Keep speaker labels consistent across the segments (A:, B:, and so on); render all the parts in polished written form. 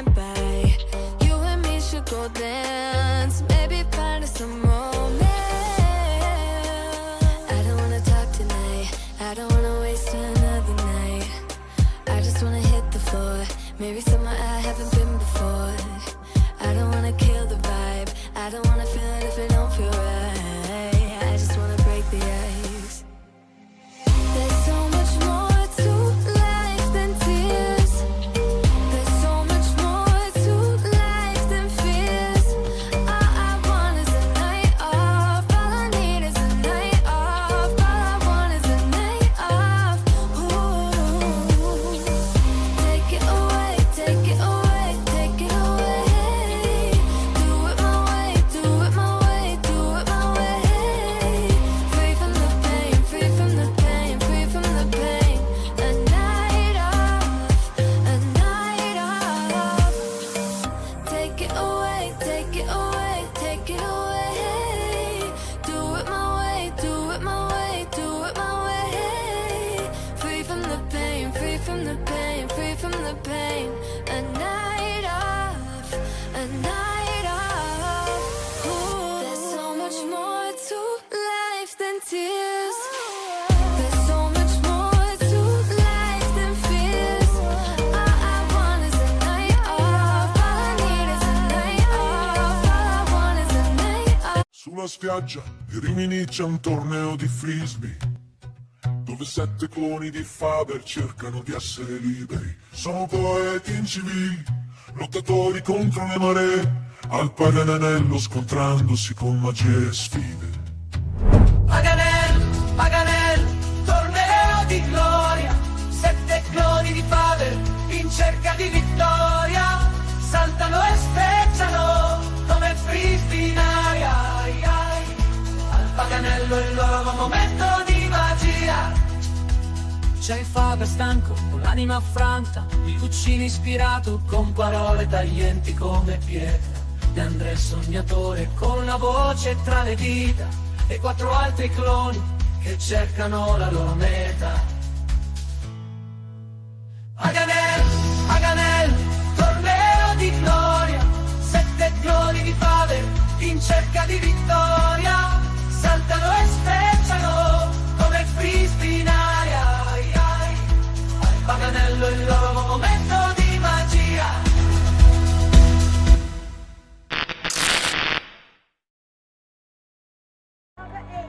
A: went by. You and me should go dance, maybe find us some romance. I don't wanna talk tonight, I don't wanna waste another night. I just wanna hit the floor, maybe somewhere I haven't been before. I don't wanna kill the vibe, I don't wanna feel it if it don't feel right. I just wanna break the ice. There's so much more to life than tears. There's so much more to life than fears. All I want is a night off. All I need is a night off. All I want is a night off. Ooh. Take it away, take it away, take it away. Do it my way, do it my way, do it my way. Free from the pain, free from the pain, free from the pain. A night off, a night off. Take it away, take it away, take it away. Do it my way, do it my way, do it my way. Free from the pain, free from the pain, free from the pain. A night off, a night off. Ooh. There's so much more to life than tears. There's so much more to life than fears. All I want is a night off. All I need is a night off. All I want is a night off.
B: Sulla spiaggia di Rimini c'è un torneo di Frisbee, dove 7 cloni di Faber cercano di essere liberi. Sono poeti incivili, lottatori contro le maree, al Paganello scontrandosi con magie e sfide.
C: Paganello, Paganello, torneo di gloria, 7 cloni di Faber in cerca di vittoria, saltano e specciano come Frisbee in aria, ai, ai. Al Paganello il loro momento di magia. C'è il Faber stanco, con l'anima affranta, il Cuccini ispirato, con parole taglienti come pietra, De André sognatore, con la voce tra le dita, e 4 altri cloni che cercano la loro meta. Paganello, Paganello, torneo di gloria, 7 cloni di Faber in cerca di vittoria, saltano e specciano come Frisbee in aria, ai, ai. Al Paganello il loro momento di magia.
D: Number 8,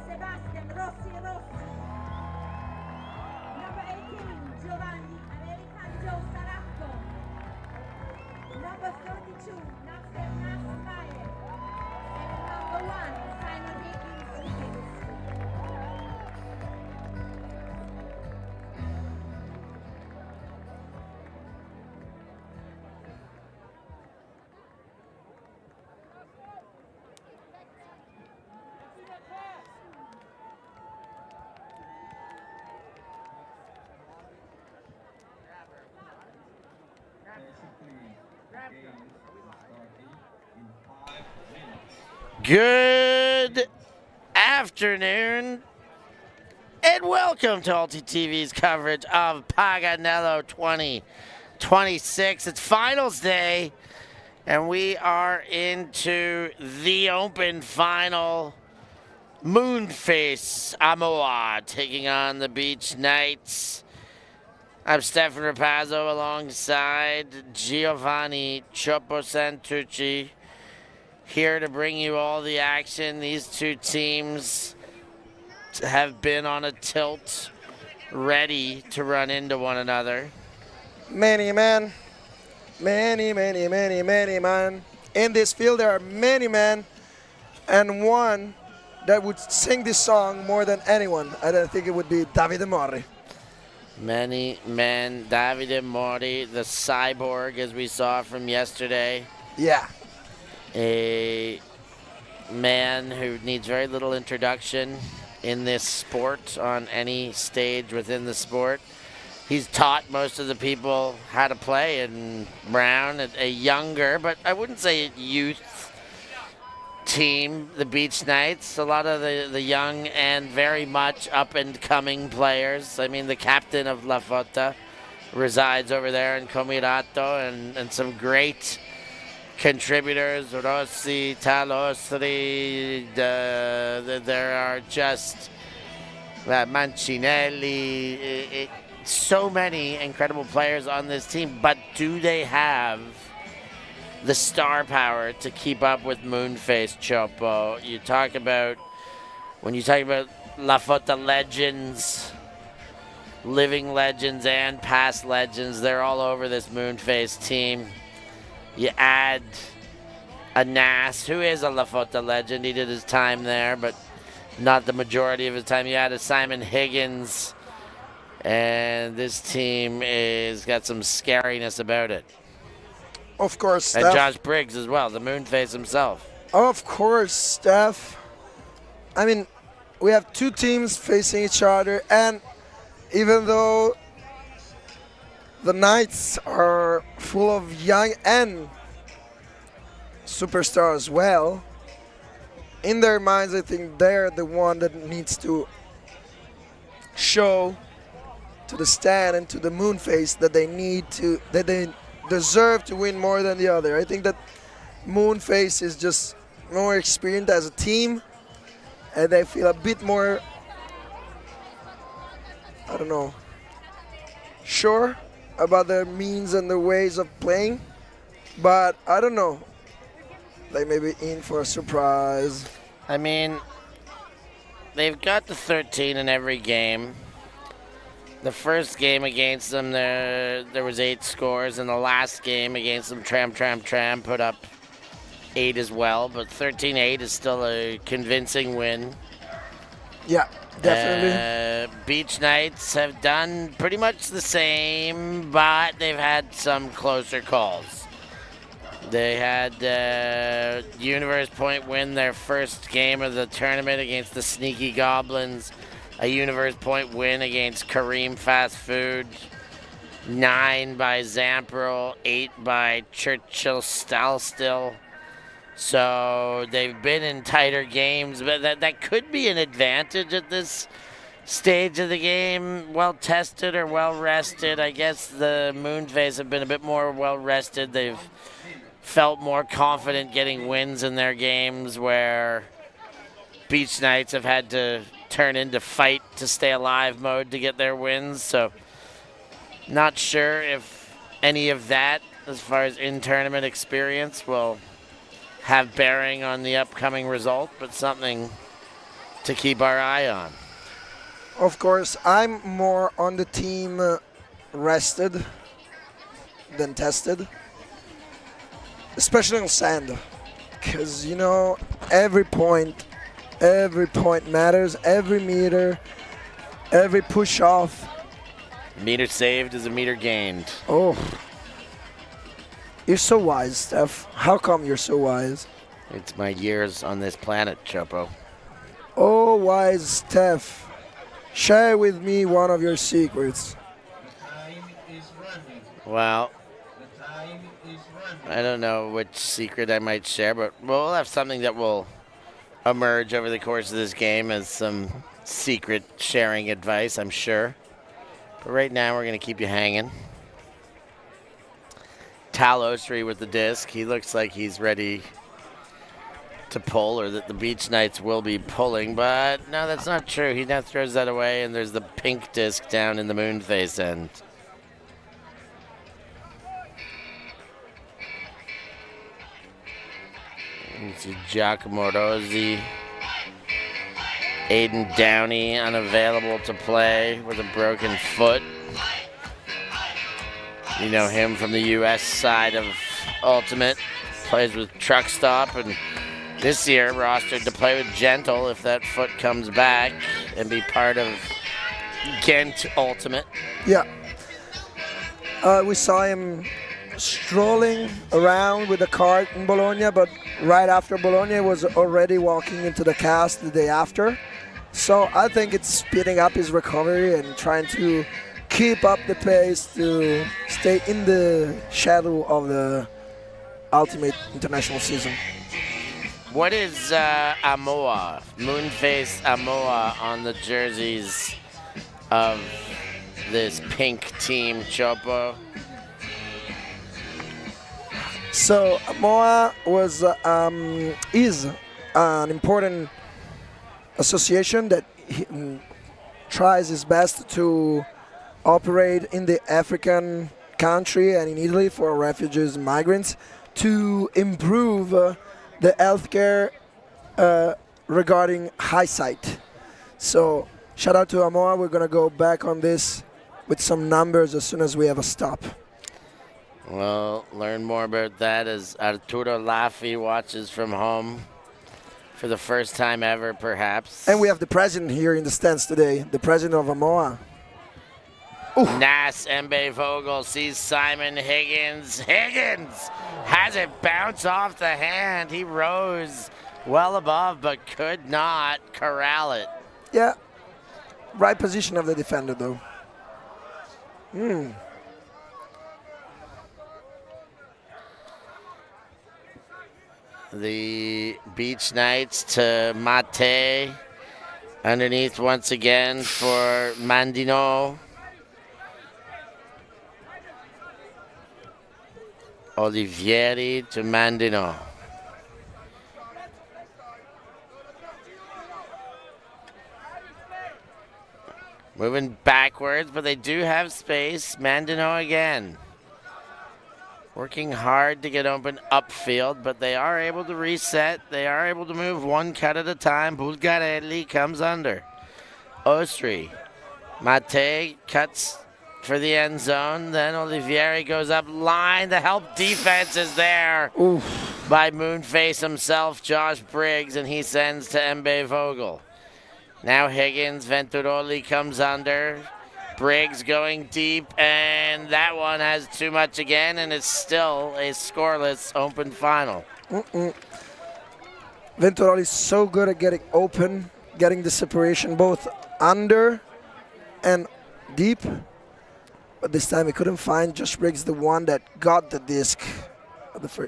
D: Sebastian Rossi Rossi. Number 18, Giovanni American Joe Saracco. Number 32, Nasser Nasmayer. And number 1, Simon Higgins.
E: Good afternoon, and welcome to ULTI.TV's coverage of Paganello 2026. It's finals day, and we are into the open final. Moonface Amoa taking on the Beach Knights. I'm Stefan Rapazzo alongside Giovanni Chopo Santucci, here to bring you all the action. These two teams have been on a tilt, ready to run into one another.
F: Many men, many men. In this field there are many men, and one that would sing this song more than anyone. I don't think it would be Davide Mori.
E: Many men, Davide Mori, the cyborg as we saw from yesterday.
F: Yeah.
E: A man who needs very little introduction in this sport, on any stage within the sport. He's taught most of the people how to play in Brown at a younger, but I wouldn't say youth team, the Beach Knights. A lot of the young and very much up-and-coming players. I mean, the captain of La Fota, resides over there in Comirato, and some great contributors, Rossi, Talostri, there are just Mancinelli, so many incredible players on this team, but do they have the star power to keep up with Moonface, Chopo? When you talk about La Fota legends, living legends and past legends, they're all over this Moonface team. You add a Nas, who is a La Fota legend. He did his time there, but not the majority of his time. You add a Simon Higgins, and this team is got some scariness about it.
F: Of course,
E: And
F: Steph.
E: Josh Briggs as well, the Moonface himself.
F: Of course, Steph. I mean, we have two teams facing each other, and even though the Knights are full of young and superstars as well, in their minds, I think they're the one that needs to show to the stand and to the Moonface that they deserve to win more than the other. I think that Moonface is just more experienced as a team, and they feel a bit more, I don't know, sure about their means and their ways of playing. But I don't know. They may be in for a surprise.
E: I mean, they've got the 13 in every game. The first game against them, there was 8 scores. And the last game against them, Tram put up 8 as well. But 13-8 is still a convincing win.
F: Yeah, definitely.
E: Beach Knights have done pretty much the same, but they've had some closer calls. They had Universe Point win their first game of the tournament against the Sneaky Goblins. A Universe Point win against Kareem Fast Food. 9 by Zamperl, 8 by Churchill Stalstill. So they've been in tighter games, but that could be an advantage at this stage of the game. Well tested or well rested. I guess the Moonface have been a bit more well rested. They've felt more confident getting wins in their games, where Beach Knights have had to turn into fight to stay alive mode to get their wins. So not sure if any of that, as far as in-tournament experience, will have bearing on the upcoming result, but something to keep our eye on.
F: Of course, I'm more on the team rested than tested, especially on sand, because, you know, every point matters, every meter, every push off.
E: Meter saved is a meter gained.
F: Oh, you're so wise, Steph. How come you're so wise?
E: It's my years on this planet, Chopo.
F: Oh, wise Steph. Share with me one of your secrets.
E: Well, I don't know which secret I might share, but we'll have something that will emerge over the course of this game as some secret sharing advice, I'm sure. But right now, we're going to keep you hanging. Talostri with the disc. He looks like he's ready to pull, or that the Beach Knights will be pulling, but no, that's not true. He now throws that away, and there's the pink disc down in the Moonface end. You see Giacomo Rossi. Aiden Downey unavailable to play with a broken foot. You know him from the U.S. side of Ultimate. Plays with Truck Stop, and this year rostered to play with Gentle if that foot comes back and be part of Ghent Ultimate.
F: Yeah. We saw him strolling around with a cart in Bologna, but right after Bologna was already walking into the cast the day after. So I think it's speeding up his recovery and trying to keep up the pace to stay in the shadow of the Ultimate International season.
E: What is Amoa, Moonface Amoa on the jerseys of this pink team, Chopo.
F: So Amoa is an important association that tries its best to operate in the African country and in Italy for refugees and migrants to improve the healthcare regarding eyesight. So shout out to Amoa. We're gonna go back on this with some numbers as soon as we have a stop.
E: Well, learn more about that as Arturo Laffi watches from home for the first time ever, perhaps.
F: And we have the president here in the stands today, the president of Amoa.
E: Nas Mbe Vogel sees Simon Higgins. Higgins has it bounce off the hand. He rose well above but could not corral it.
F: Yeah, right position of the defender though.
E: The Beach Knights to Mate. Underneath once again for Mandino. Olivieri to Mandino. Moving backwards, but they do have space. Mandino again. Working hard to get open upfield, but they are able to reset. They are able to move one cut at a time. Bulgarelli comes under. Ostri. Mate cuts for the end zone. Then Olivieri goes up line. The help defense is there by Moonface himself, Josh Briggs, and he sends to Mbe Vogel. Now Higgins, Venturoli comes under. Briggs going deep, and that one has too much again, and it's still a scoreless open final.
F: Venturoli is so good at getting open, getting the separation both under and deep. But this time he couldn't find Josh Briggs, the one that got the disc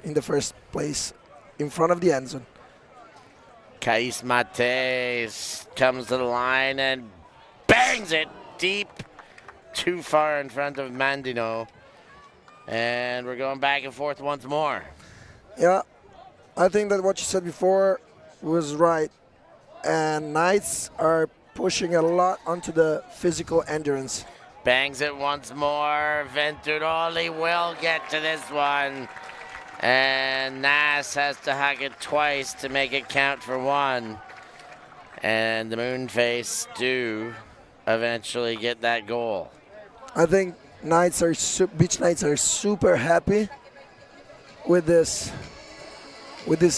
F: in the first place in front of the end zone.
E: Kais Mate comes to the line and bangs it deep, too far in front of Mandino. And we're going back and forth once more.
F: Yeah, I think that what you said before was right. And Knights are pushing a lot onto the physical endurance.
E: Bangs it once more. Venturoli will get to this one. And Nas has to hug it twice to make it count for one. And the Moonface do eventually get that goal.
F: I think Beach Knights are super happy with this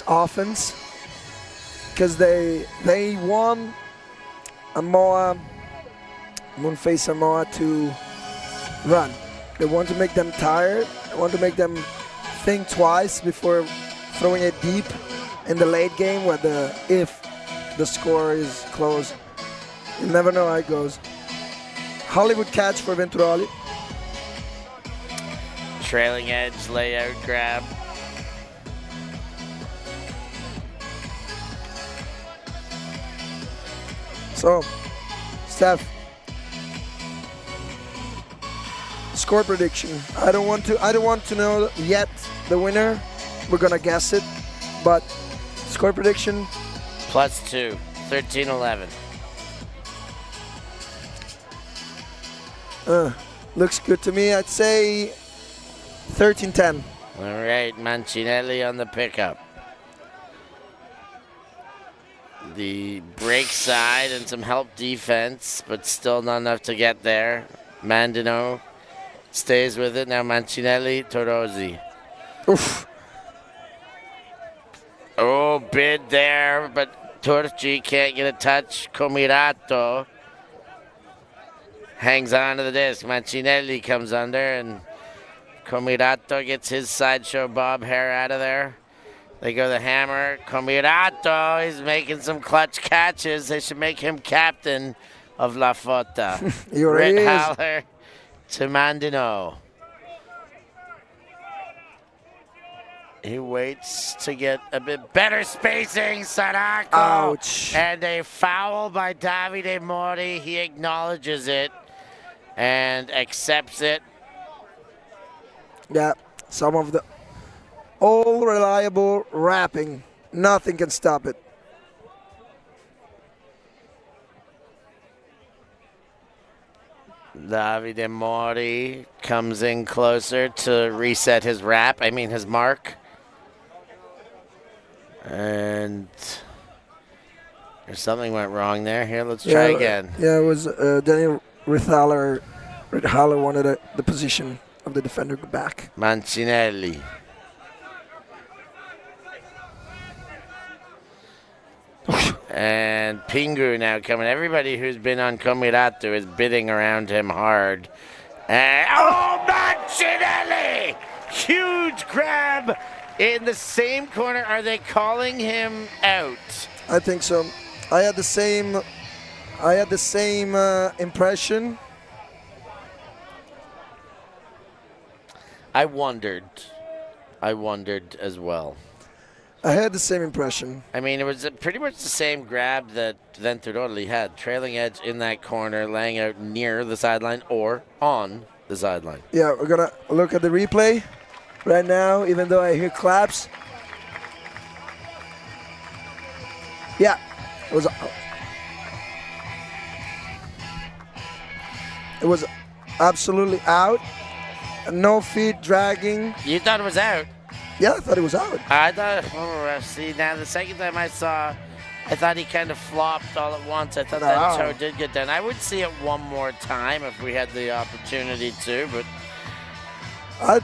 F: offense because they want Amoa, Moonface Amoa to run. They want to make them tired. They want to make them think twice before throwing it deep in the late game where if the score is close. You never know how it goes. Hollywood catch for Venturoli.
E: Trailing edge layout grab.
F: So, Steph, score prediction. I don't want to know yet the winner. We're gonna guess it, but score prediction.
E: +2, 13-11.
F: Looks good to me. I'd say 13-10.
E: All right, Mancinelli on the pickup. The break side and some help defense, but still not enough to get there. Mandino stays with it. Now Mancinelli, Torosi.
F: Oof.
E: Oh, bid there, but Turci can't get a touch. Comirato hangs on to the disc. Mancinelli comes under, and Comirato gets his sideshow bob hair out of there. They go the hammer. Comirato is making some clutch catches. They should make him captain of La Fota. Rick Haller to Mandino. He waits to get a bit better spacing. Sarako.
F: Ouch.
E: And a foul by Davide Mori. He acknowledges it. and accepts it.
F: Yeah, some of the all reliable wrapping. Nothing can stop it.
E: Davide Mori comes in closer to reset his wrap, his mark. And something went wrong there. Here, let's try again.
F: Yeah, it was Daniel Rithaler wanted the position of the defender back.
E: Mancinelli. And Pingu now coming. Everybody who's been on Comirato is bidding around him hard. And, Mancinelli! Huge grab in the same corner. Are they calling him out?
F: I think so. I had the same impression.
E: I wondered as well.
F: I had the same impression.
E: It was pretty much the same grab that Venturoli had. Trailing edge in that corner, laying out near the sideline or on the sideline.
F: Yeah, we're going to look at the replay right now, even though I hear claps. Yeah, it was absolutely out. No feet dragging.
E: You thought it was out?
F: Yeah, I thought it was out.
E: I thought, see, now the second time I saw, I thought he kind of flopped all at once. I thought that toe did get done. I would see it one more time if we had the opportunity to, but
F: I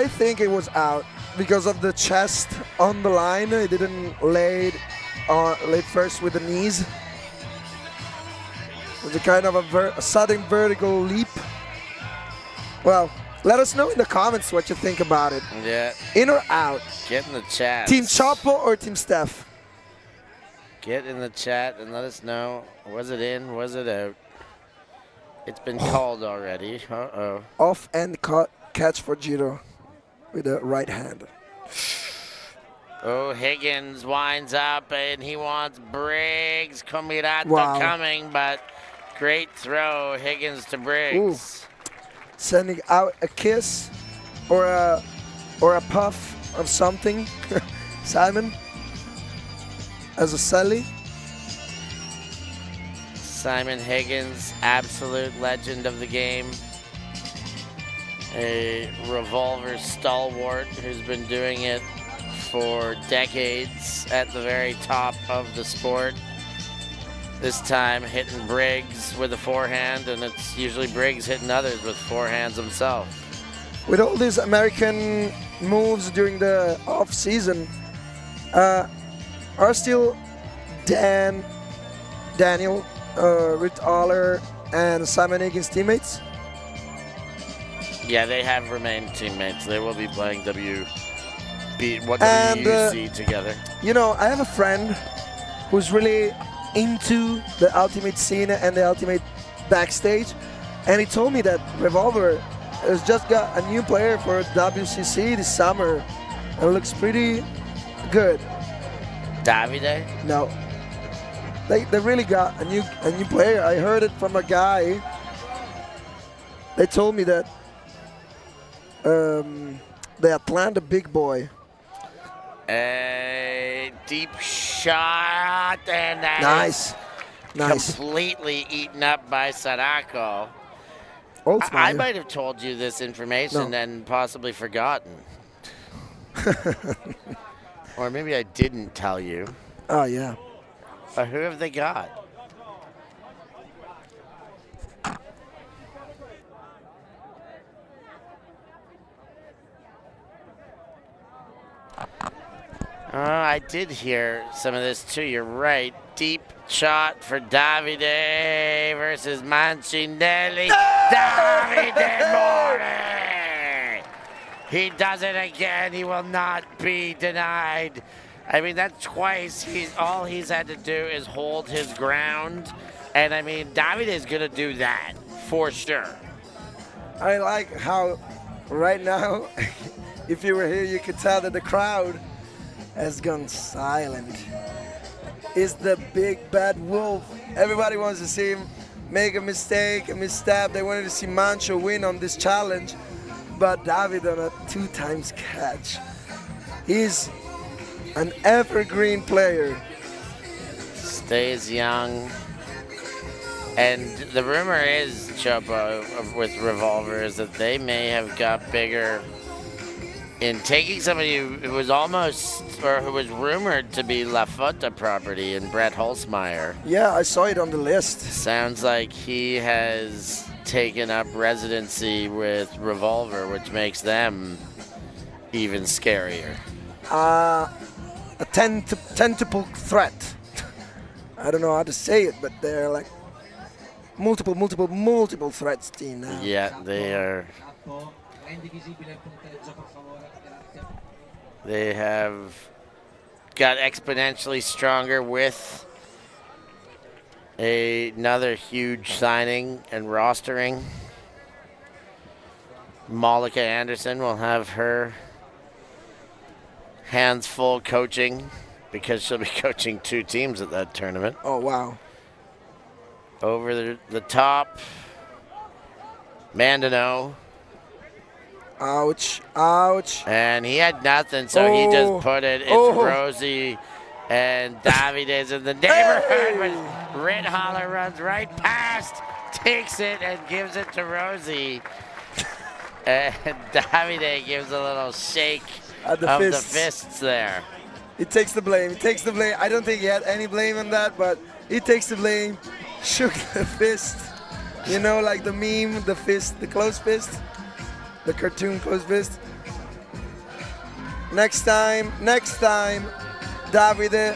F: think it was out because of the chest on the line. It didn't lay first with the knees. It was a kind of a sudden vertical leap. Well, let us know in the comments what you think about it.
E: Yeah.
F: In or out?
E: Get in the chat.
F: Team Chapo or Team Steph?
E: Get in the chat and let us know. Was it in? Was it out? It's been called already. Uh-oh.
F: Off and catch for Giro with the right hand.
E: Oh, Higgins winds up and he wants Briggs. Comirato coming, but great throw. Higgins to Briggs.
F: Ooh. Sending out a kiss or a puff of something. Simon as a Sally.
E: Simon Higgins, absolute legend of the game. A revolver stalwart who's been doing it for decades at the very top of the sport. This time hitting Briggs with a forehand, and it's usually Briggs hitting others with forehands himself.
F: With all these American moves during the off-season, are still Daniel, Rithaler, and Simon Higgins teammates?
E: Yeah, they have remained teammates. They will be playing WUC together.
F: You know, I have a friend who's really into the ultimate scene and the ultimate backstage, and he told me that Revolver has just got a new player for WCC this summer and it looks pretty good.
E: Davide?
F: No, they really got a new player. I heard it from a guy. They told me that the Atlanta big boy.
E: A deep shot, and that
F: nice.
E: Completely eaten up by Sadako. I might have told you this information and possibly forgotten. Or maybe I didn't tell you.
F: Oh, yeah.
E: But who have they got? I did hear some of this too. You're right. Deep shot for Davide versus Mancinelli. Davide Mori! He does it again. He will not be denied. I mean, that's twice. All he's had to do is hold his ground. And I mean, Davide is going to do that for sure.
F: I like how right now, if you were here, you could tell that the crowd has gone silent. Is the big bad wolf. Everybody wants to see him make a mistake, a misstep. They wanted to see Mancho win on this challenge, but David on a 2 times catch. He's an evergreen player.
E: Stays young. And the rumor is, Chopo, with Revolver, is that they may have got bigger in taking somebody who was almost, or who was rumored to be La Fota property in Brett Holzmeyer.
F: Yeah, I saw it on the list.
E: Sounds like he has taken up residency with Revolver, which makes them even scarier.
F: A tentacle threat. I don't know how to say it, but they're like multiple threats team now.
E: Yeah, they are. They have got exponentially stronger with another huge signing and rostering. Malika Anderson will have her hands full coaching because she'll be coaching 2 teams at that tournament.
F: Oh, wow.
E: Over the top, Mandano.
F: Ouch, ouch.
E: And he had nothing, so he just put it. It's Rosie and Davides in the neighborhood. But Ritholler runs right past, takes it, and gives it to Rosie. And Davide gives a little shake
F: At
E: of the fists there.
F: He takes the blame. He takes the blame. I don't think he had any blame on that, but he takes the blame. Shook the fist. You know, like the meme, the fist, the closed fist. The cartoon closed fist. Next time, Davide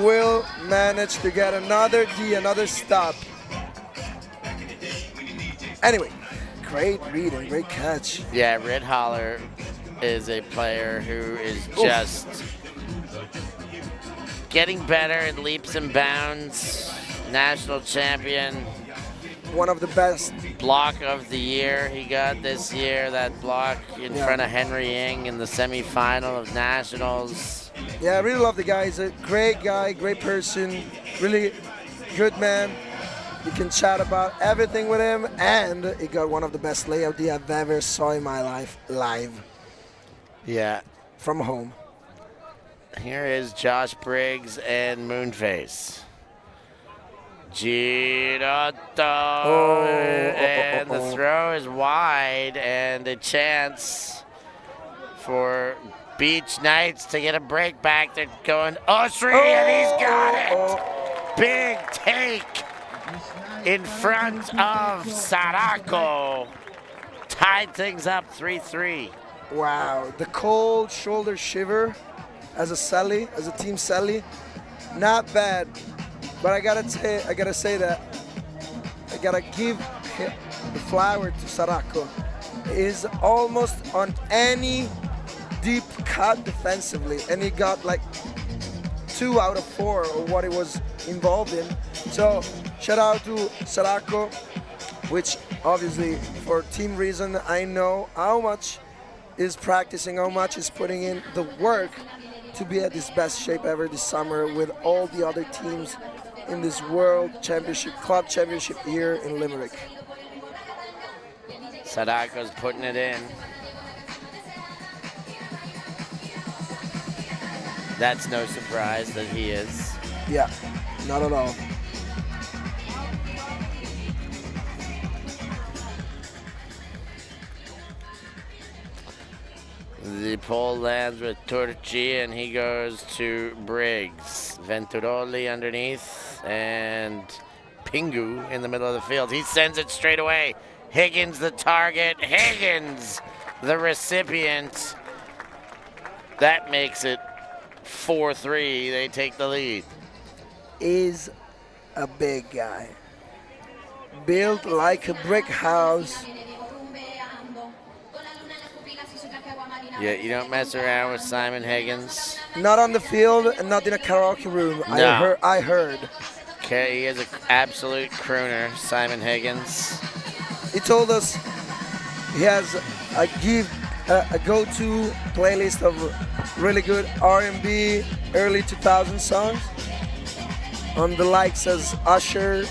F: will manage to get another D, another stop. Anyway, great read and great catch.
E: Yeah, Ritholler is a player who is just getting better in leaps and bounds. National champion.
F: One of the best.
E: Block of the year he got this year. That block in front of Henry Ing in the semifinal of Nationals.
F: Yeah, I really love the guy. He's a great guy, great person, really good man. You can chat about everything with him, and he got one of the best layout D I've ever saw in my life live.
E: Yeah.
F: From home.
E: Here is Josh Briggs and Moonface. Girotto, and the throw is wide, and a chance for Beach Knights to get a break back. They're going Osri, and he's got it. Big take in front of Sarako. Tied things up 3-3.
F: Wow, the cold shoulder shiver as a Sally, as a team Sally, not bad. But I gotta say that I gotta give the flower to Sarako. Is almost on any deep cut defensively, and he got like 2 out of 4 of what he was involved in. So shout out to Sarako, which obviously for team reason I know how much is practicing, how much is putting in the work to be at his best shape ever this summer with all the other teams in this World Championship, Club Championship here in Limerick.
E: Sadako's putting it in. That's no surprise that he is.
F: Yeah, not at all.
E: The pole lands with Turci, and he goes to Briggs. Venturoli underneath, and Pingu in the middle of the field. He sends it straight away. Higgins the target. Higgins the recipient. That makes it 4-3. They take the lead.
F: Is a big guy. Built like a brick house.
E: Yeah, you don't mess around with Simon Higgins.
F: Not on the field and not in a karaoke room.
E: No.
F: I heard.
E: Okay, he is an absolute crooner, Simon Higgins.
F: He told us he has a go-to playlist of really good R&B early 2000 songs on the likes as Usher,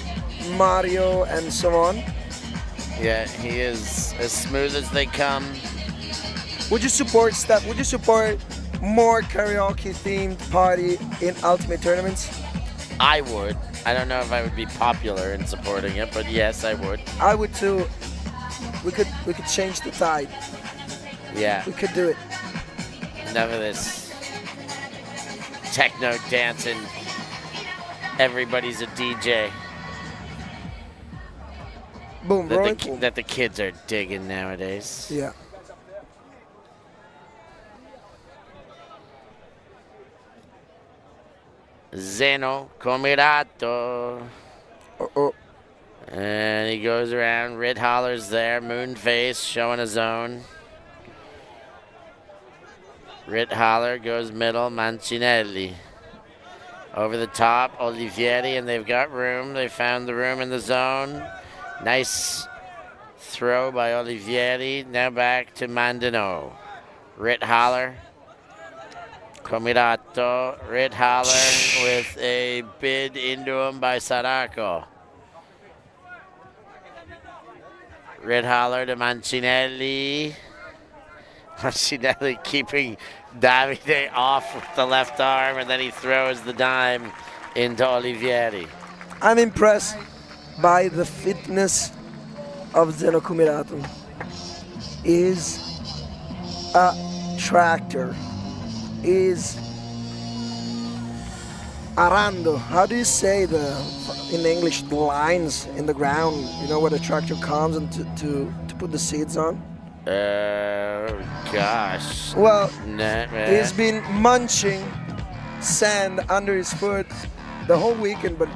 F: Mario, and so on.
E: Yeah, he is as smooth as they come.
F: Would you support Steph? Would you support more karaoke themed party in Ultimate tournaments?
E: I would. I don't know if I would be popular in supporting it, but yes, I would.
F: I would too. We could change the tide.
E: Yeah.
F: We could do it.
E: Enough of this techno dancing. Everybody's a DJ.
F: Boom, rolling.
E: That the kids are digging nowadays.
F: Yeah.
E: Zeno Comirato.
F: Uh-oh.
E: And he goes around. Rid Holler's there. Moonface showing a zone. Rit Holler goes middle. Mancinelli. Over the top. Olivieri, and they've got room. They found the room in the zone. Nice throw by Olivieri. Now back to Mandino. Rit Holler. Comirato. Rit Holler with a bid into him by Saraco. Rit Holler to Mancinelli. Mancinelli keeping Davide off with the left arm, and then he throws the dime into Olivieri.
F: I'm impressed by the fitness of Zeno Comirato. Is a tractor. Is arando. How do you say in English the lines in the ground? You know where the tractor comes and to put the seeds on.
E: Gosh.
F: Well,
E: Nah,
F: he's been munching sand under his foot the whole weekend, but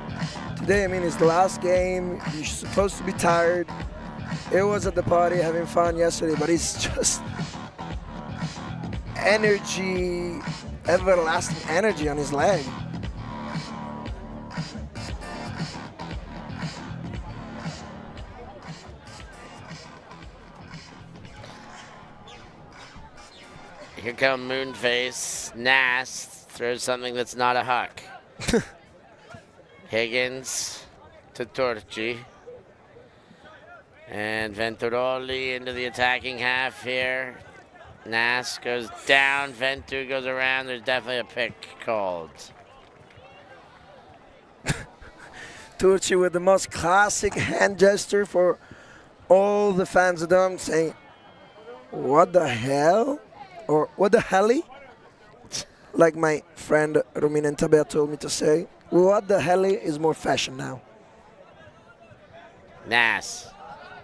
F: today, I mean, it's the last game. You're supposed to be tired. It was at the party having fun yesterday, but it's just energy, everlasting energy on his leg.
E: Here come Moonface. Nas throws something that's not a huck. Higgins to Torchi. And Venturoli into the attacking half here. Nas goes down. Ventu goes around. There's definitely a pick called.
F: Turci with the most classic hand gesture for all the fans of them, saying, "What the hell?" Or "What the helly?" Like my friend Romina Tabea told me to say, "What the helly" is more fashion now.
E: Nas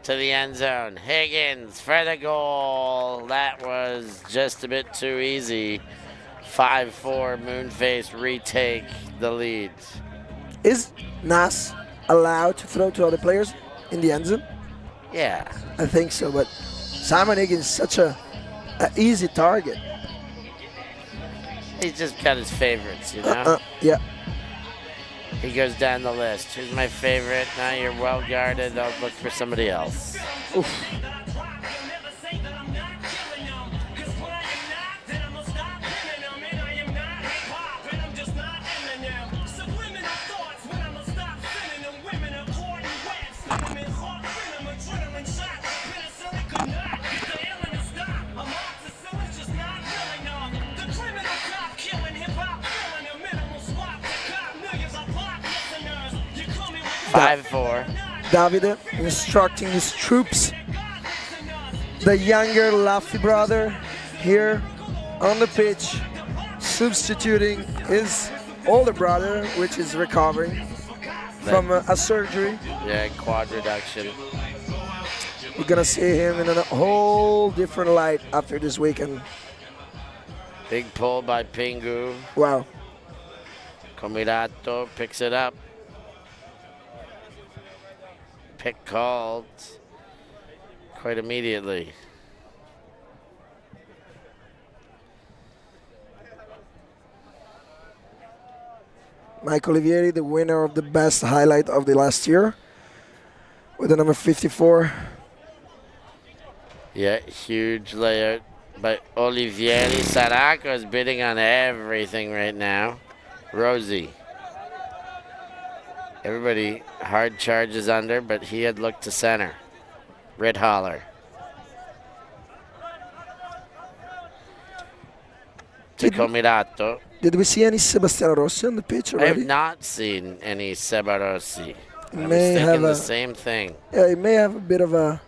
E: to the end zone. Higgins for the goal. That was just a bit too easy. 5-4, Moonface retake the lead.
F: Is Nas allowed to throw to other players in the end zone?
E: Yeah.
F: I think so, but Simon Higgins is such a easy target.
E: He's just got his favorites, you know?
F: Yeah.
E: He goes down the list. Who's my favorite? Now you're well guarded. I'll look for somebody else.
F: Oof.
E: Five, 4.
F: Davide instructing his troops. The younger Laffy brother here on the pitch, substituting his older brother, which is recovering from a surgery.
E: Yeah, quad reduction.
F: We're gonna see him in a whole different light after this weekend.
E: Big pull by Pingu.
F: Wow.
E: Comirato picks it up. Pick called quite immediately.
F: Mike Olivieri, the winner of the best highlight of the last year, with the number 54.
E: Yeah, huge layout by Olivieri. Saraco is bidding on everything right now. Rosie. Everybody hard charges under, but he had looked to center. Red Holler. To Comirato.
F: Did we see any Sebastiano Rossi on the pitch
E: I
F: already?
E: have not seen any Sebarossi. I was
F: May have
E: thinking the
F: a-
E: same thing.
F: Yeah, he may have a bit of a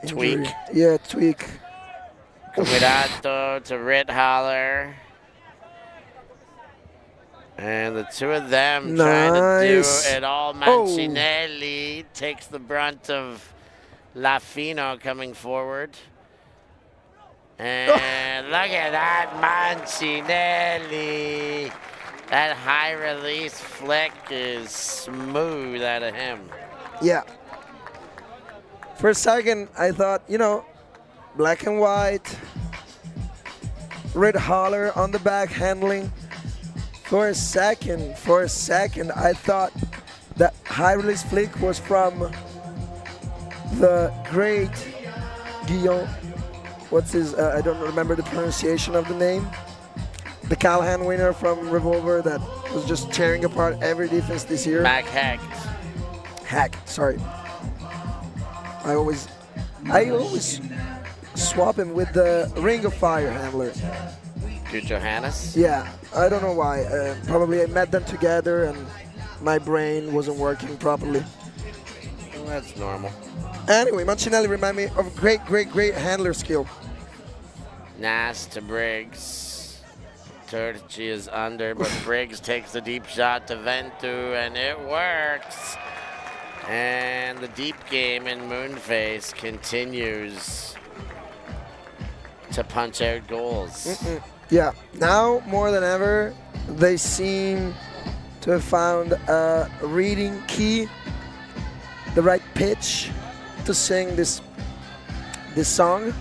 F: injury.
E: Tweak.
F: Yeah, tweak.
E: Comirato to Red Holler. And the two of them trying to do
F: Nice.
E: it all. Mancinelli takes the brunt of Lafino coming forward. And look at that, Mancinelli. That high release flick is smooth out of him.
F: Yeah. For a second, I thought, black and white, Red Holler on the back handling. For a second, I thought that high release flick was from the great Guillaume. What's his? I don't remember the pronunciation of the name. The Callahan winner from Revolver that was just tearing apart every defense this year.
E: Mac Hecht.
F: Sorry. I always swap him with the Ring of Fire handler.
E: Good Johannes.
F: Yeah, I don't know why. Probably I met them together and my brain wasn't working properly.
E: Well, that's normal.
F: Anyway, Mancinelli remind me of great handler skill.
E: Nass to Briggs. Turci is under, but Briggs takes the deep shot to Ventu, and it works. And the deep game in Moonface continues to punch out goals.
F: Yeah, now more than ever, they seem to have found a reading key, the right pitch to sing this song,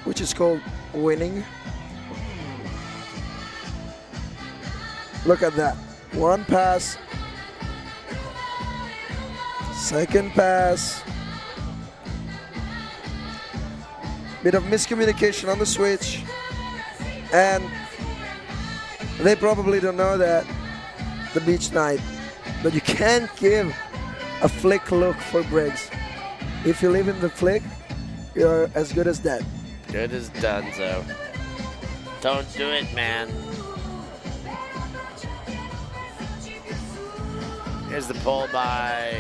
F: which is called Winning. Look at that. One pass, second pass, bit of miscommunication on the switch, and they probably don't know that the beach night, but you can't give a flick look for Briggs. If you live in the flick, you're as good as dead.
E: Good as donezo. Don't do it, man. Here's the pull by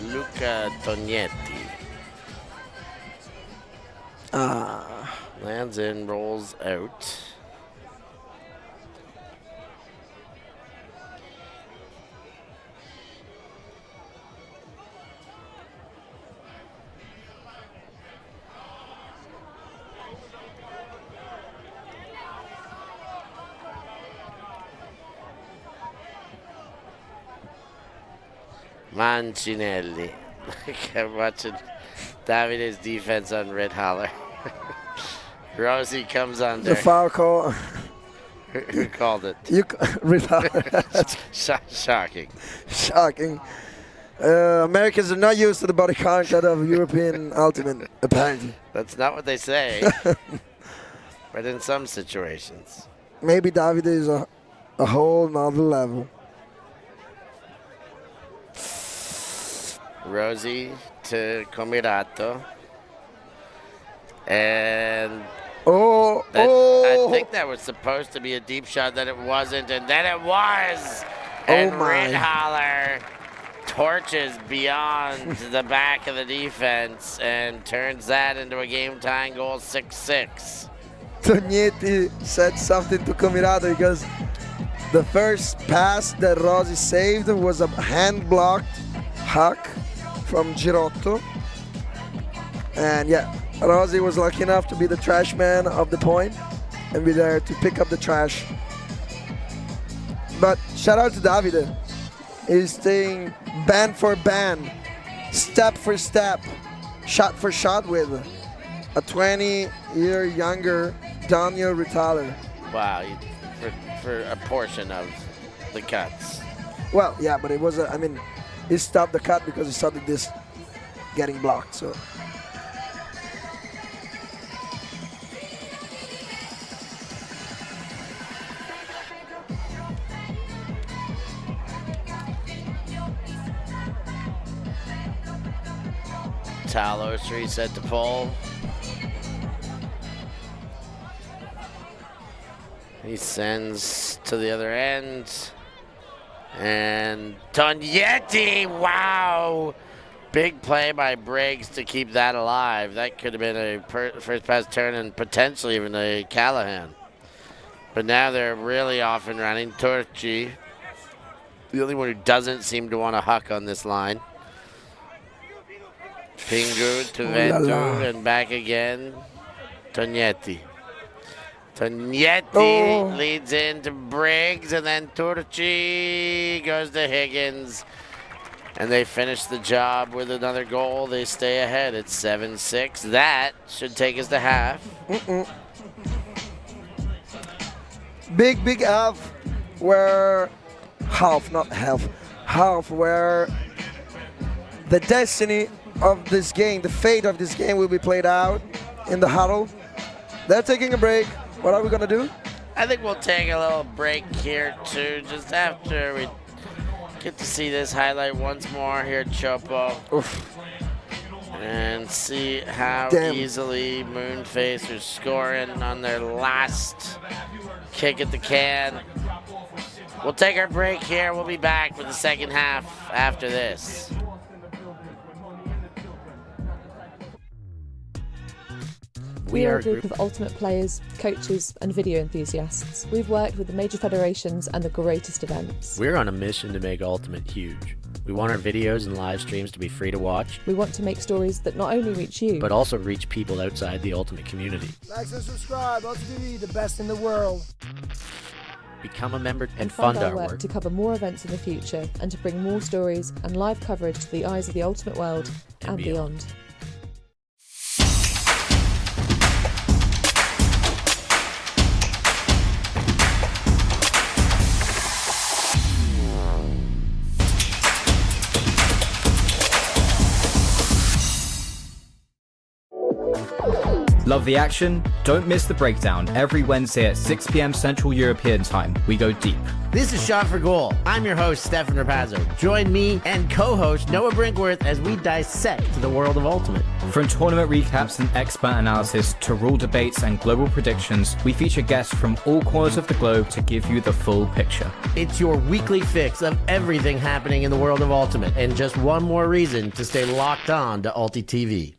E: Luca Tognetti. Lands in, rolls out. Mancinelli. I'm watching Davide's defense on Red Holler. Rosie comes under.
F: The foul call.
E: Who called it? Shocking.
F: Shocking. Americans are not used to the body contact of European ultimate, apparently.
E: That's not what they say. But in some situations.
F: Maybe Davide is a whole nother level.
E: Rosie to Comirato. And I think that was supposed to be a deep shot, that it wasn't, and then it was. And Red Holler torches beyond the back of the defense and turns that into a game-tying goal, 6-6.
F: Tognetti said something to Comirato because the first pass that Rossi saved was a hand-blocked huck from Girotto. And yeah, Rossi was lucky enough to be the trash man of the point and be there to pick up the trash. But shout out to Davide. He's staying band for band, step for step, shot for shot with a 20-year younger Daniel Ritaler.
E: Wow, for a portion of the cuts.
F: Well, yeah, but it was, he stopped the cut because he saw the disc getting blocked, so.
E: Talos reset to pole. He sends to the other end. And Tognetti, wow! Big play by Briggs to keep that alive. That could have been a first pass turn and potentially even a Callahan. But now they're really off and running. Turchi, the only one who doesn't seem to want to huck on this line. Pingu to Ventu and back again. Tognetti. Tognetti leads into Briggs, and then Turchi goes to Higgins. And they finish the job with another goal. They stay ahead. It's 7-6. That should take us to half.
F: Big half where half where the destiny of this game, the fate of this game will be played out in the huddle. They're taking a break. What are we gonna do?
E: I think we'll take a little break here too, just after we get to see this highlight once more here at Chopo.
F: Oof.
E: And see how easily Moonface are scoring on their last kick at the can. We'll take our break here. We'll be back for the second half after this.
G: We are a group of ultimate players, coaches, and video enthusiasts. We've worked with the major federations and the greatest events.
H: We're on a mission to make Ultimate huge. We want our videos and live streams to be free to watch.
G: We want to make stories that not only reach you,
H: but also reach people outside the Ultimate community.
I: Like and subscribe, ULTI.TV, the best in the world.
H: Become a member and
G: fund
H: fund
G: our
H: our
G: work to cover more events in the future and to bring more stories and live coverage to the eyes of the Ultimate world and beyond.
J: Love the action? Don't miss the breakdown every Wednesday at 6 p.m. Central European Time. We go deep.
K: This is Shot for Goal. I'm your host, Stefan Rapazzo. Join me and co-host Noah Brinkworth as we dissect the world of Ultimate.
J: From tournament recaps and expert analysis to rule debates and global predictions, we feature guests from all corners of the globe to give you the full picture.
K: It's your weekly fix of everything happening in the world of Ultimate, and just one more reason to stay locked on to ULTI.TV.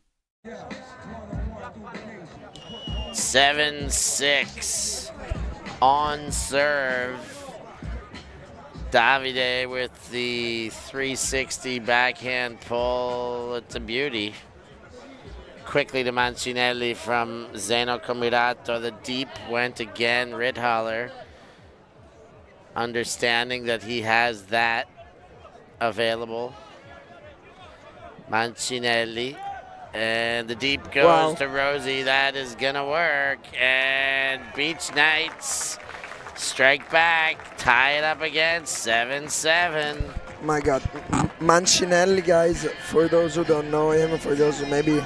E: 7-6 on serve. Davide with the 360 backhand pull. It's a beauty. Quickly to Mancinelli from Zeno Comirato. The deep went again. Rithaler, understanding that he has that available. Mancinelli. And the deep goes to Rosie. That is going to work. And Beach Knights strike back. Tie it up again. 7-7.
F: My God. Mancinelli, guys, for those who don't know him, for those who maybe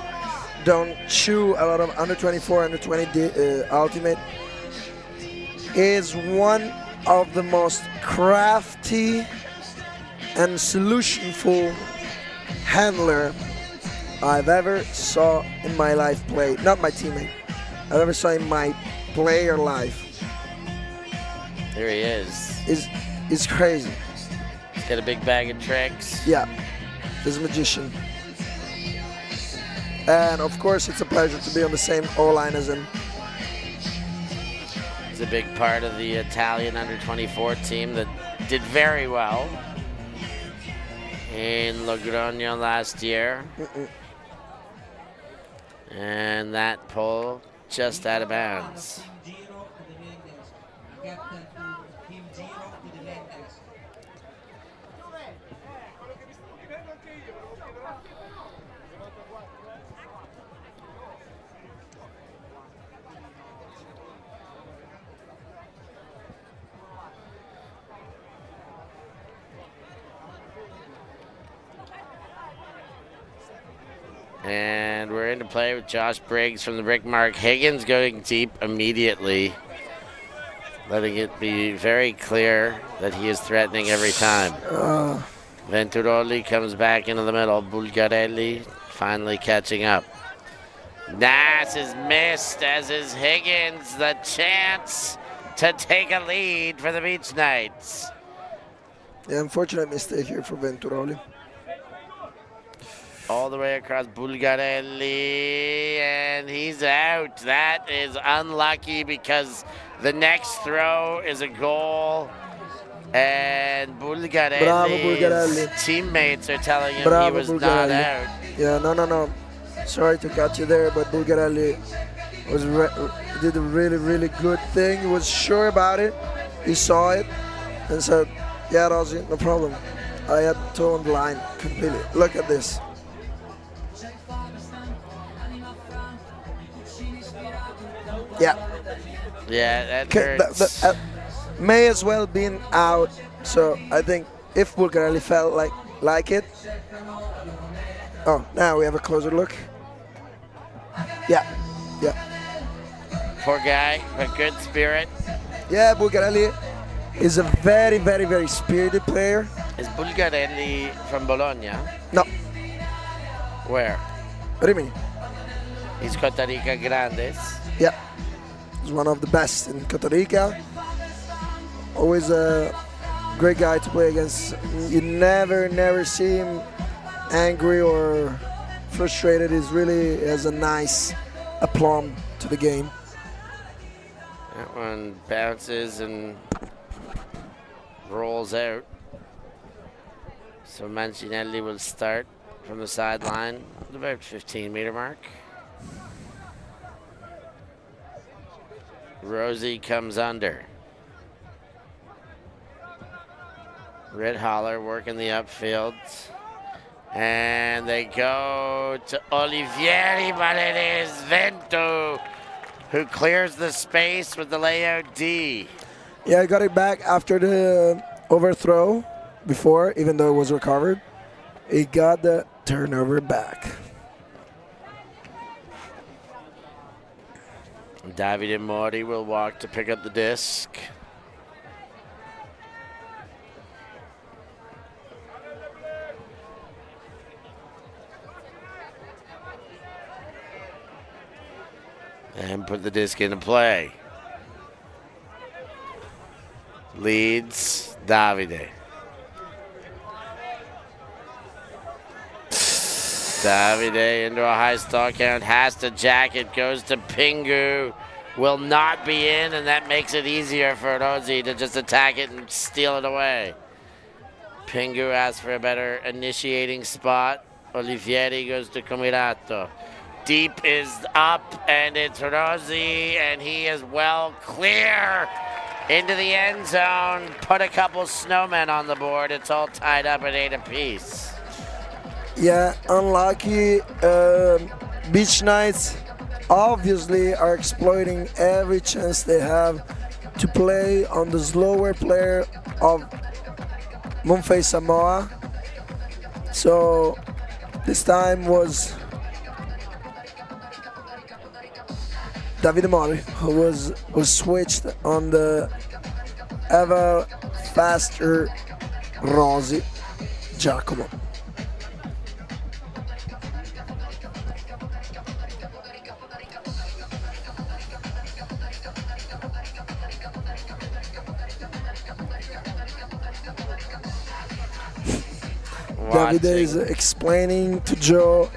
F: don't chew a lot of under 24, under 20 Ultimate, is one of the most crafty and solutionful handler I've ever saw in my life play. Not my teammate. I've ever saw in my player life.
E: There he is.
F: Is crazy.
E: He's got a big bag of tricks.
F: Yeah, he's a magician. And of course, it's a pleasure to be on the same O-line as him.
E: He's a big part of the Italian under 24 team that did very well in Logroño last year. And that pull just out of bounds. And we're into play with Josh Briggs from the brick mark. Higgins going deep immediately, letting it be very clear that he is threatening every time. Venturoli comes back into the middle. Bulgarelli finally catching up. Nass is missed, as is Higgins. The chance to take a lead for the Beach Knights.
F: Yeah, unfortunate mistake here for Venturoli.
E: All the way across Bulgarelli, and he's out. That is unlucky because the next throw is a goal, and Bulgarelli's teammates are telling him he was not out.
F: Yeah, no. Sorry to cut you there, but Bulgarelli did a really good thing. He was sure about it. He saw it and said, yeah, Rossi, no problem. I had to toe on the line completely. Look at this. Yeah.
E: Yeah, that hurts.
F: May as well been out. So I think if Bulgarelli felt like it. Oh, now we have a closer look. Yeah.
E: Poor guy, but good spirit.
F: Yeah, Bulgarelli is a very spirited player.
E: Is Bulgarelli from Bologna?
F: No.
E: Where?
F: Rimini.
E: He's Costa Rica Grandes.
F: Yeah. He's one of the best in Costa Rica. Always a great guy to play against. You never see him angry or frustrated. He really has a nice aplomb to the game.
E: That one bounces and rolls out. So Mancinelli will start from the sideline at about 15-meter mark. Rosie comes under. Red Holler working the upfield. And they go to Olivieri, but it is Vento who clears the space with the layout D.
F: Yeah, he got it back after the overthrow before, even though it was recovered. He got the turnover back.
E: Davide Mori will walk to pick up the disc. And put the disc into play. Leads Davide. Davide into a high star count, has to jack it, goes to Pingu, will not be in, and that makes it easier for Rossi to just attack it and steal it away. Pingu asks for a better initiating spot. Olivieri goes to Comirato. Deep is up, and it's Rossi, and he is well clear into the end zone. Put a couple snowmen on the board. It's all tied up at 8 apiece.
F: Yeah, unlucky. Beach Knights obviously are exploiting every chance they have to play on the slower player of nface Amoa. So this time was Davide Mori, who was switched on the ever faster Rossi Giacomo. Davide is explaining to Joe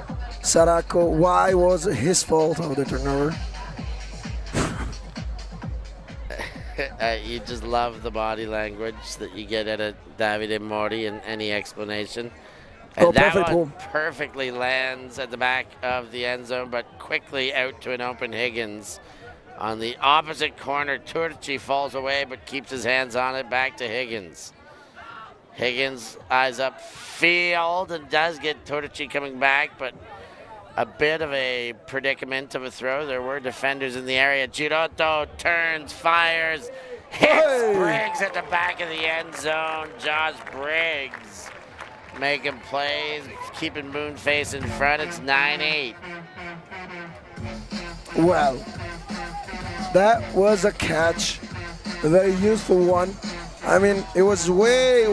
F: Saracco why was it his fault of the turnover.
E: You just love the body language that you get out of Davide Mori in any explanation. And that one perfectly lands at the back of the end zone, but quickly out to an open Higgins. On the opposite corner, Turci falls away, but keeps his hands on it, back to Higgins. Higgins eyes up field and does get Turci coming back, but a bit of a predicament of a throw. There were defenders in the area. Girotto turns, fires, hits Briggs at the back of the end zone. Josh Briggs making plays, keeping Moonface in front. It's 9-8.
F: Well, that was a catch, a very useful one. I mean, it was way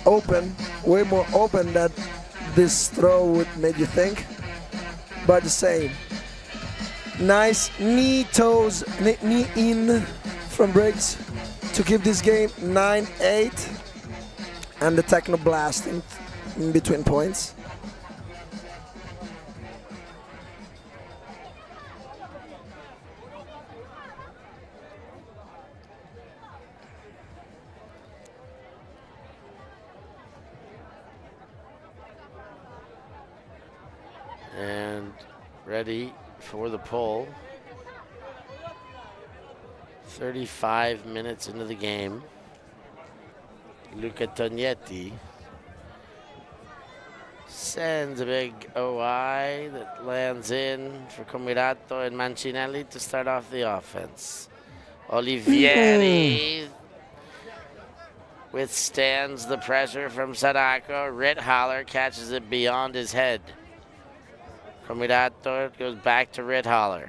F: open, way more open than this throw would make you think, but the same. Nice knee toes, knee in from Briggs to keep this game 9-8, and the techno blast in between points.
E: And ready for the pull. 35 minutes into the game. Luca Tognetti sends a big OI that lands in for Comirato and Mancinelli to start off the offense. Olivieri withstands the pressure from Sadako. Rithaler catches it beyond his head. Comirato goes back to Rithaler.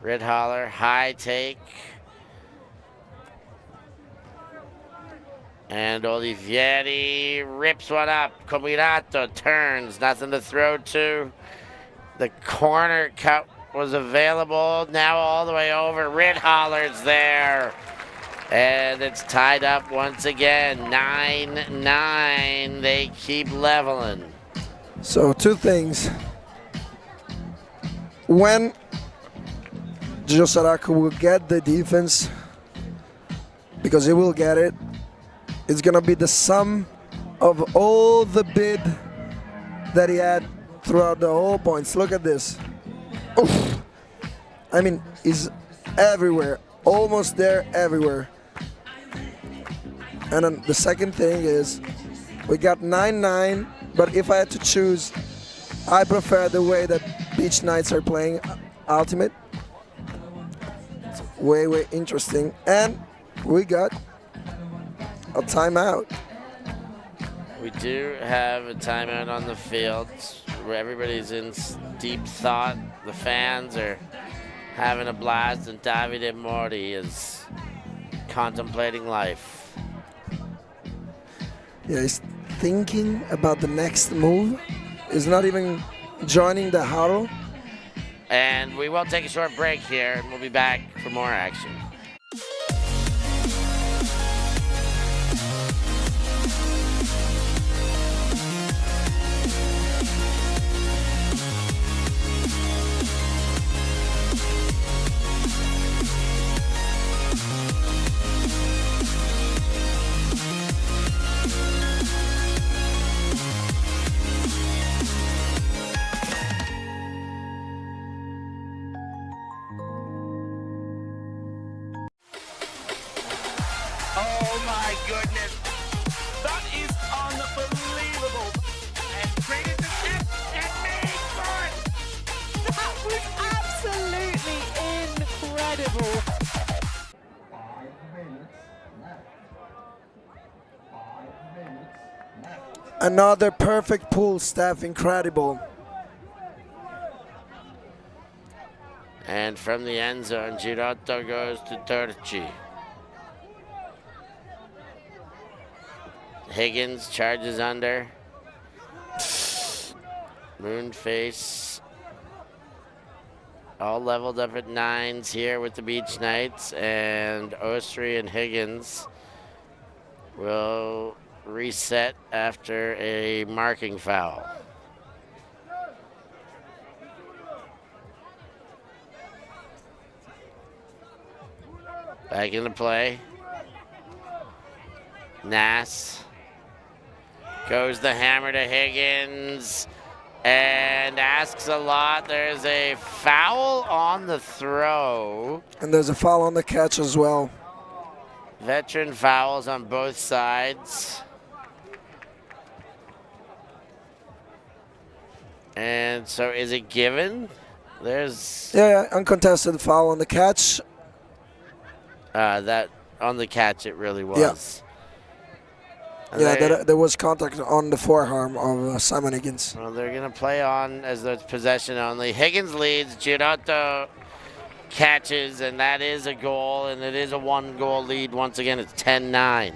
E: Rithaler, high take. And Olivieri rips one up. Comirato turns, nothing to throw to. The corner cut was available. Now all the way over. Rithaler's there. And it's tied up once again. 9-9. They keep leveling.
F: So two things. When Gio Sadako will get the defense, because he will get it, it's gonna be the sum of all the bid that he had throughout the whole points. Look at this. Oof. I mean, he's everywhere, almost there everywhere. And then the second thing is, we got 9-9, but if I had to choose, I prefer the way that Beach Knights are playing Ultimate. It's way, way interesting. And we got a timeout.
E: We do have a timeout on the field where everybody's in deep thought. The fans are having a blast, and Davide Morti is contemplating life.
F: Yeah, he's thinking about the next move. He's not even joining the huddle.
E: And we will take a short break here, and we'll be back for more action.
C: Oh my goodness. That is unbelievable. And created the tip and made good.
D: That was absolutely incredible.
F: Another perfect pull, Steph. Incredible.
E: And from the end zone, Girotto goes to Turci. Higgins charges under. Moonface. All leveled up at 9s here with the Beach Knights. And Ostri and Higgins will reset after a marking foul. Back into play. Nass. Goes the hammer to Higgins and asks a lot. There's a foul on the throw.
F: And there's a foul on the catch as well.
E: Veteran fouls on both sides. And so is it given? There's...
F: Yeah, uncontested foul on the catch.
E: That on the catch it really was.
F: Yeah, there was contact on the forearm of Simon Higgins.
E: Well, they're going to play on as though it's possession only. Higgins leads, Girotto catches, and that is a goal, and it is a one-goal lead. Once again, it's 10-9.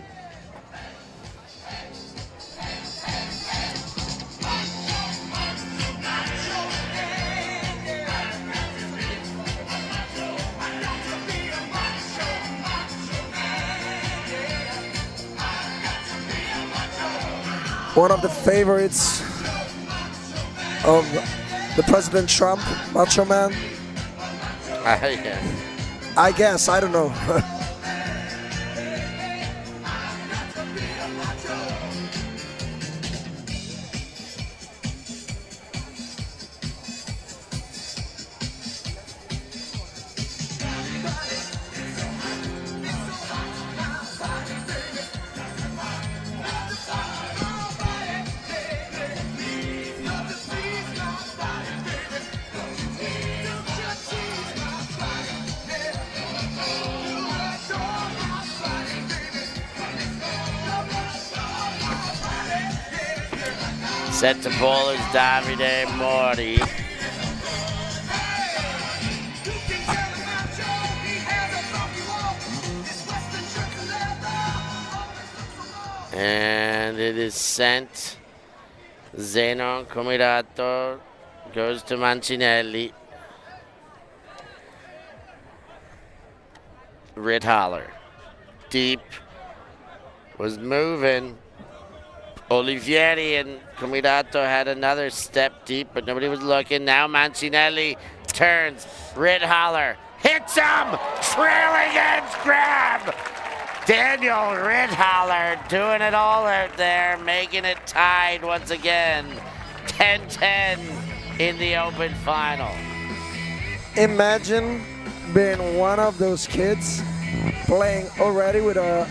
F: one of the favorites of the President Trump, Macho Man.
E: Yeah.
F: I guess, I don't know.
E: Set to pole is Davide Morti. And it is sent. Zeno Comirato goes to Mancinelli. Rithaler. Deep. Was moving. Olivieri and Comirato had another step deep, but nobody was looking. Now Mancinelli turns. Rithaler hits him! Trailing edge grab! Daniel Rithaler doing it all out there, making it tied once again. 10-10 in the Open final.
F: Imagine being one of those kids playing already with a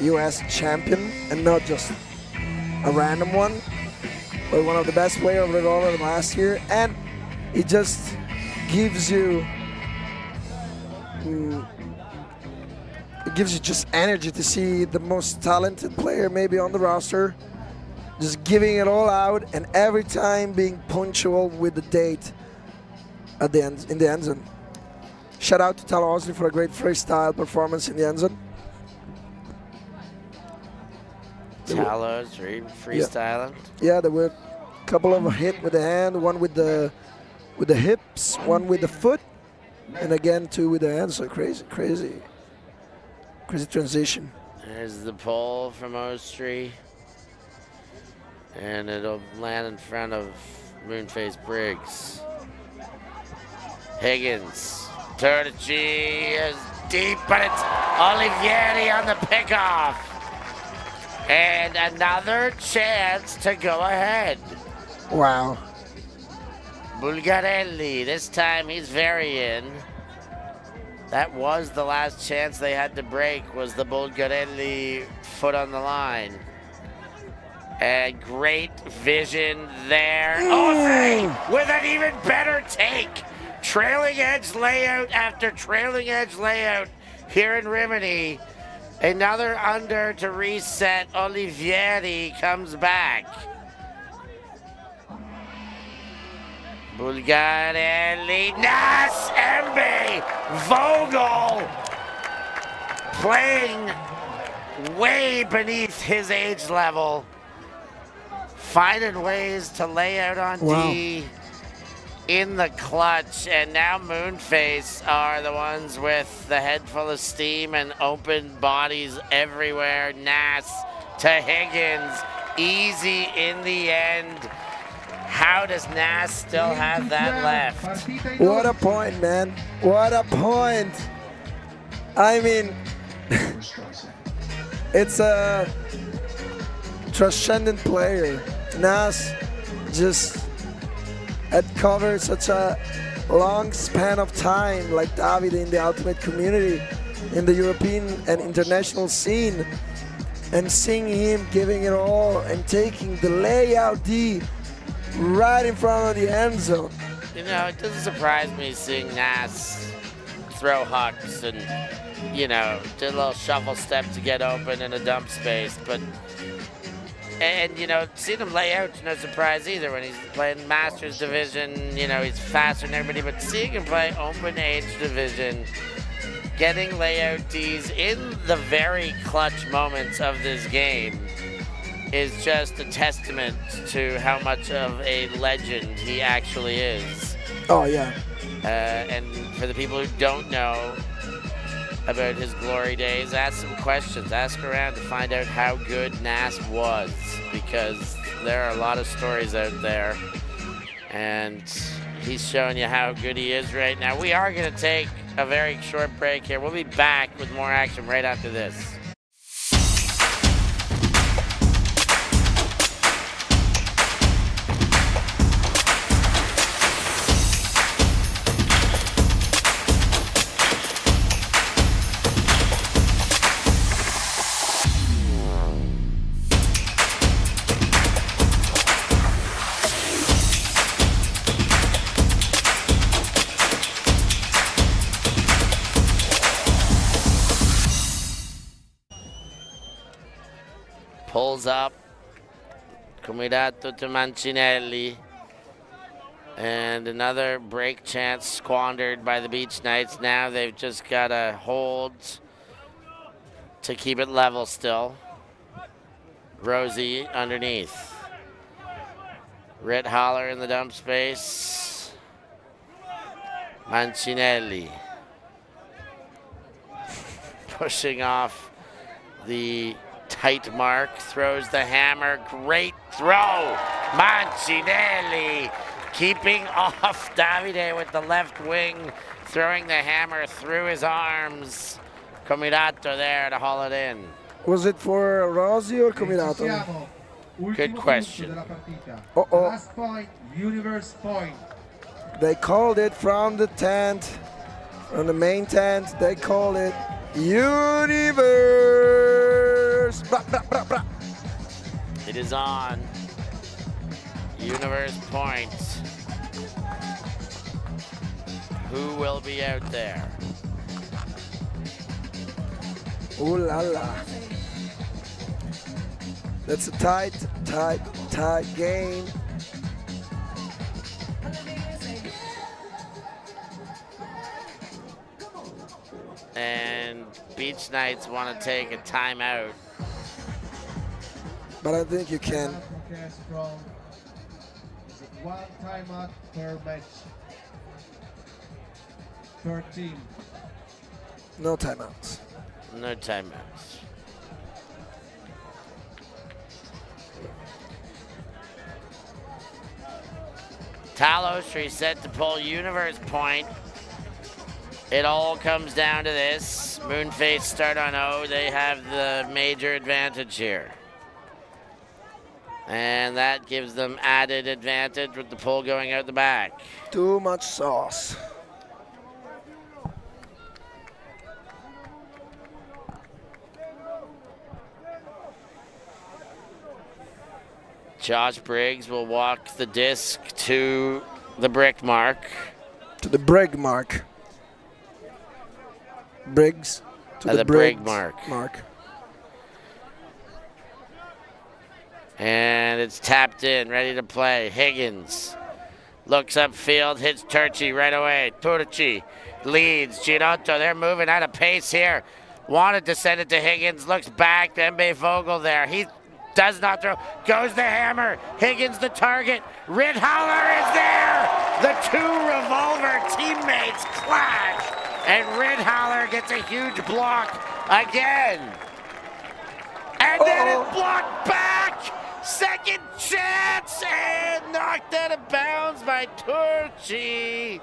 F: US champion and not just a random one, but one of the best players of the tournament last year, and it just gives you just energy to see the most talented player maybe on the roster just giving it all out, and every time being punctual with the date at the end, in the end zone. Shout out to Tyler Osley for a great freestyle performance in the end zone.
E: Talos freestyling.
F: Yeah, there were a couple of hit with the hand, one with the hips, one with the foot, and again two with the hand. So crazy transition.
E: There's the pole from Ostry, and it'll land in front of Moonface Briggs. Higgins, Tertici is deep, but it's Olivieri on the pickoff. And another chance to go ahead.
F: Wow.
E: Bulgarelli, this time he's very in. That was the last chance they had to break, was the Bulgarelli foot on the line. And great vision there. Osley with an even better take. Trailing edge layout after trailing edge layout here in Rimini. Another under to reset. Olivieri comes back. Bulgarelli, Nas, Embe, Vogel playing way beneath his age level, finding ways to lay out on D in the clutch, and now Moonface are the ones with the head full of steam and open bodies everywhere. Nas to Higgins, easy in the end. How does Nas still have that left?
F: What a point, man. What a point. I mean, it's a transcendent player. Nas just had covered such a long span of time, like David in the Ultimate community, in the European and international scene, and seeing him giving it all and taking the layout D right in front of the end zone.
E: You know, it doesn't surprise me seeing Nas throw hucks and, you know, do a little shuffle step to get open in a dump space, but and, you know, seeing him lay out is no surprise either when he's playing Masters Division. You know, he's faster than everybody, but seeing him play Open Age Division, getting layout Ds in the very clutch moments of this game is just a testament to how much of a legend he actually is.
F: Oh, yeah.
E: And for the people who don't know, about his glory days. Ask some questions. Ask around to find out how good Nasp was, because there are a lot of stories out there, and he's showing you how good he is right now. We are going to take a very short break here. We'll be back with more action right after this. Pulls up, Comitato to Mancinelli, and another break chance squandered by the Beach Knights. Now they've just got to hold to keep it level still. Rosie underneath. Rit Holler in the dump space. Mancinelli pushing off the tight mark, throws the hammer, great throw. Mancinelli keeping off Davide with the left wing, throwing the hammer through his arms. Comitato there to haul it in.
F: Was it for Rossi or Comitato?
E: Good question.
L: Last point, universe point.
F: They called it from the tent, from the main tent, they called it Universe. Blah, blah, blah, blah.
E: It is on. Universe point. Who will be out there?
F: Ooh la la. That's a tight game.
E: And Beach Knights want to take a timeout.
F: But I think you can.
L: One timeout per match. 13.
F: No timeouts.
E: No timeouts. Talos reset to pull Universe point. It all comes down to this. Moonface start on O. They have the major advantage here. And that gives them added advantage with the pull going out the back.
F: Too much sauce.
E: Josh Briggs will walk the disc to the brick mark.
F: To the brig mark. Briggs to the
E: brig
F: Briggs
E: mark. And it's tapped in, ready to play. Higgins looks upfield, hits Turchi right away. Turchi leads. Girotto, they're moving out of pace here. Wanted to send it to Higgins, looks back. Mbe Vogel there. He does not throw. Goes the hammer. Higgins the target. Ridhaller is there. The two revolver teammates clash. And Ridhaller gets a huge block again. And then it's blocked back. Second chance and knocked out of bounds by Turchi.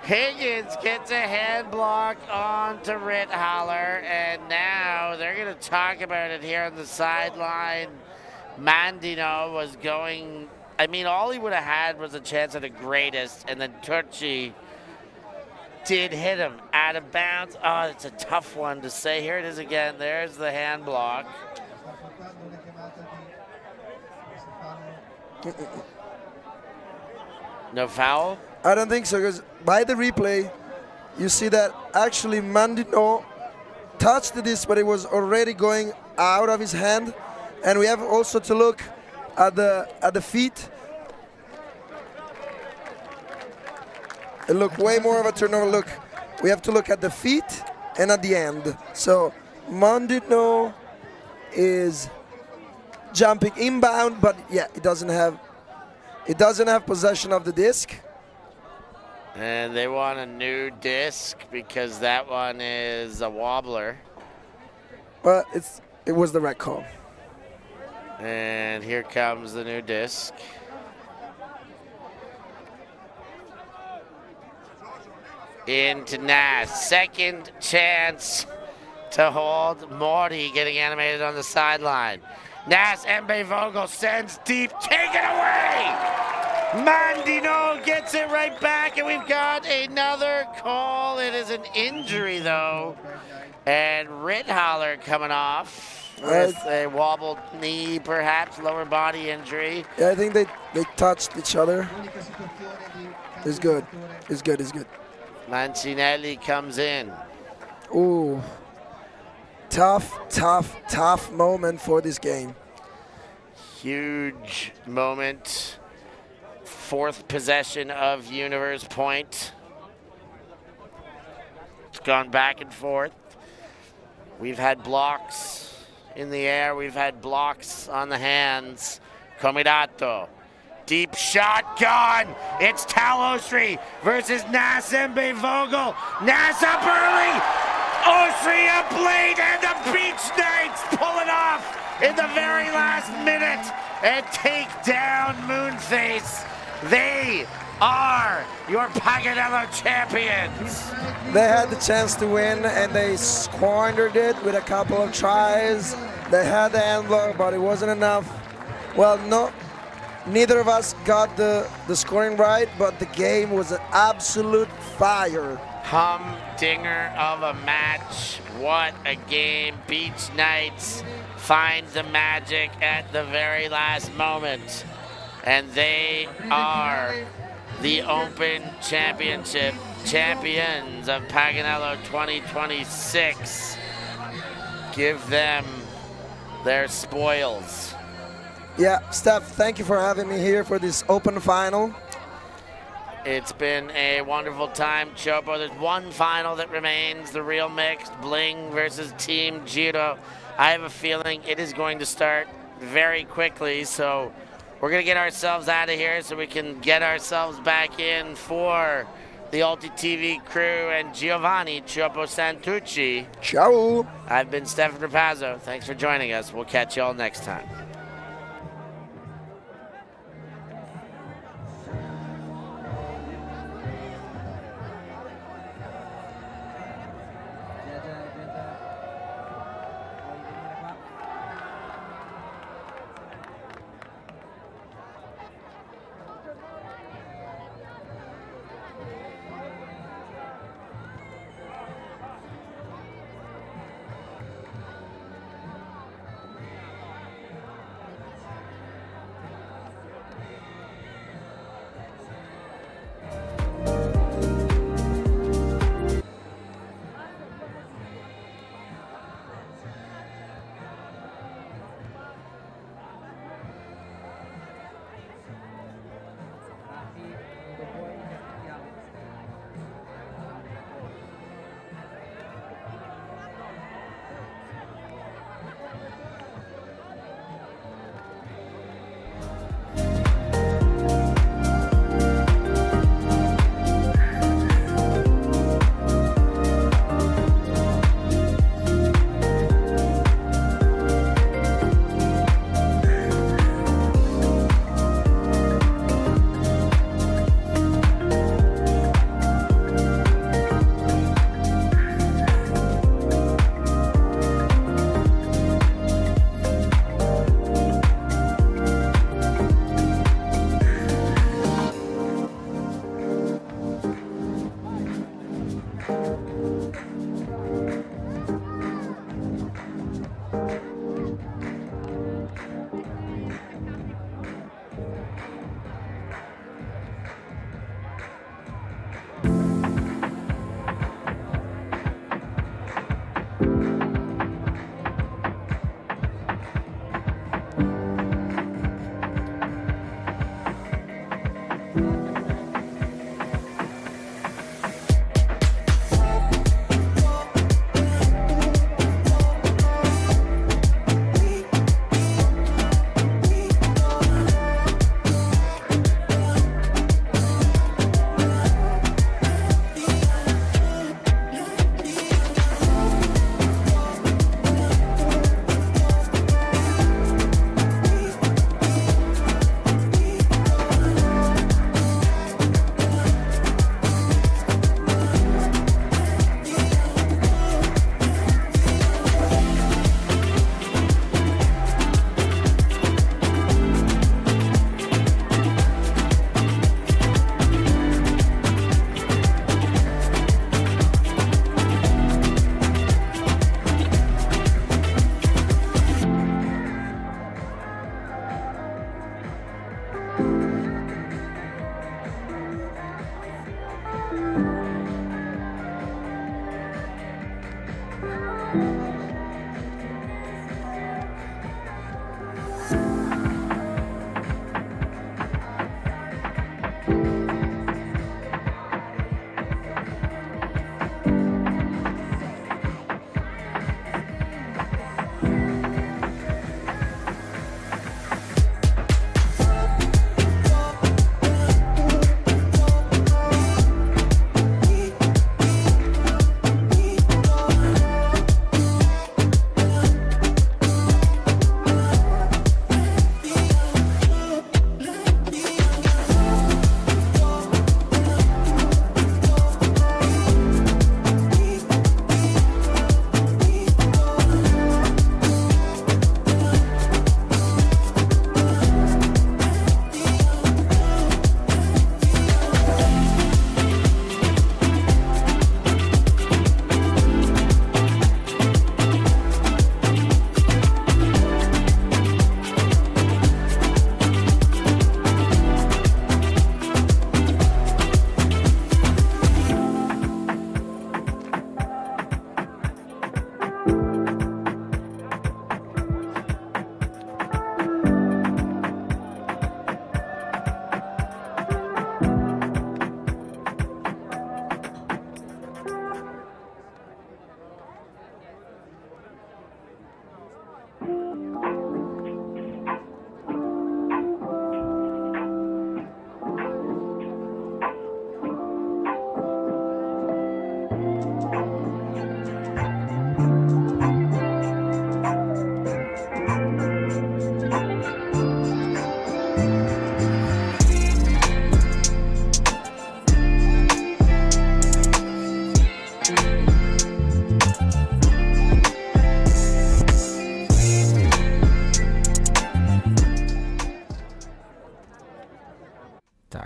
E: Higgins gets a hand block onto Rithaller, and now they're going to talk about it here on the sideline. Mandino was going, I mean, all he would have had was a chance at the greatest, and then Turchi did hit him out of bounds. Oh, it's a tough one to say. Here it is again. There's the hand block. No foul?
F: I don't think so, because by the replay, you see that actually Mandino touched the disc, but it was already going out of his hand. And we have also to look at the feet. It looked way more of a turnover. Look, we have to look at the feet and at the end. So Mandino is jumping inbound, but yeah, it doesn't have possession of the disc.
E: And they want a new disc because that one is a wobbler.
F: But it was the right call.
E: And here comes the new disc. Into Nas. Second chance to hold. Morty getting animated on the sideline. Nas Mbe Vogel sends deep. Take it away! Mandino gets it right back, and we've got another call. It is an injury, though. And Rithaler coming off with a wobbled knee, perhaps, lower body injury.
F: Yeah, I think they touched each other. It's good. It's good. It's good.
E: Mancinelli comes in.
F: Ooh. Tough moment for this game.
E: Huge moment. Fourth possession of Universe Point. It's gone back and forth. We've had blocks in the air. We've had blocks on the hands. Comitato. Deep shot gone. It's Tal Osri versus Nas Mbe Vogel. Nas up early. Osri up late, and the Beach Knights pull it off in the very last minute and take down Moonface. They are your Paganello champions.
F: They had the chance to win, and they squandered it with a couple of tries. They had the end block, but it wasn't enough. Well, neither of us got the scoring right, but the game was an absolute fire.
E: Humdinger of a match. What a game. Beach Knights find the magic at the very last moment. And they are the Open Championship champions of Paganello 2026. Give them their spoils.
F: Yeah, Steph, thank you for having me here for this Open final.
E: It's been a wonderful time, Chopo. There's one final that remains, the real mixed, Bling versus Team Giro. I have a feeling it is going to start very quickly, so we're going to get ourselves out of here so we can get ourselves back in for the ULTI.TV crew and Giovanni Chopo Santucci.
F: Ciao.
E: I've been Stefan Rapazzo. Thanks for joining us. We'll catch you all next time.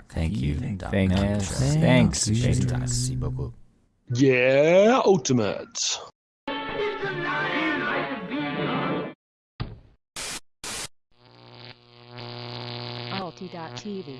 J: Thank you. Thank you. Thanks.
H: Merci beaucoup.
M: Yeah, Ultimate.
D: ULTI.TV.